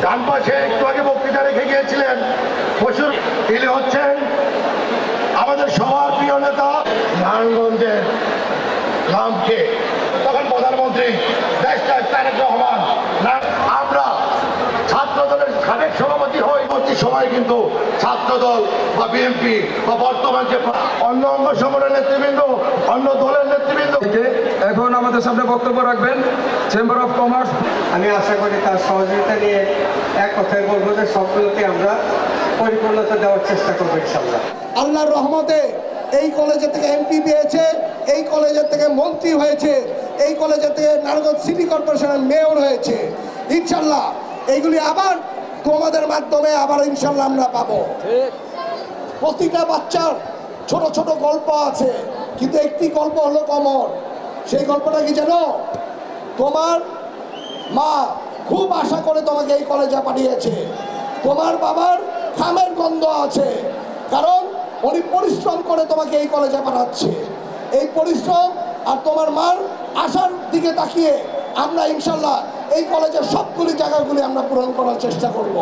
ডান পাশে একটু আগে বক্তৃতা রেখে গিয়েছিলেন বসুর, তিনি হচ্ছেন আমাদের সবার প্রিয় নেতা নারায়ণগঞ্জের নামকে তখন প্রধানমন্ত্রী দেশটার তারেক রহমান। আমরা ছাত্র দলের সাবেক সভাপতি হই, পরবর্তী সময় কিন্তু ছাত্র দল বা বিএনপি বা বর্তমান যে অন্য অঙ্গ সংগঠনের নেতৃবৃন্দ, অন্য দলের নেতৃবৃন্দ এখন আমাদের সামনে বক্তব্য রাখবেন চেম্বার অফ কমার্স। আমি আশা করি তার সহযোগিতা নিয়ে এক কথায় বলবো যে সবগুলোকে আমরা পরিপূর্ণতা দেওয়ার চেষ্টা করবো ইনশাআল্লাহ। আল্লাহর রহমতে এই কলেজে থেকে এমপি পেয়েছে, এই কলেজের থেকে মন্ত্রী হয়েছে, এই কলেজের থেকে নারায়ণগঞ্জ সিটি কর্পোরেশনের মেয়র হয়েছে। ইনশাল্লাহ এইগুলি আবার তোমাদের মাধ্যমে আবার ইনশাল্লাহ আমরা পাবো। প্রতিটা বাচ্চার ছোট ছোট গল্প আছে, কিন্তু একটি গল্প হলো কমন। সেই গল্পটা কি জানো? তোমার মা খুব আশা করে তোমাকে এই কলেজে পাঠিয়েছে, তোমার বাবার খামের গন্ধ আছে, কারণ উনি পরিশ্রম করে তোমাকে এই কলেজে পাঠাচ্ছে। এই পরিশ্রম আর তোমার মার আশার দিকে তাকিয়ে আমরা ইনশাল্লাহ এই কলেজের সবগুলি জায়গাগুলি আমরা পূরণ করার চেষ্টা করব।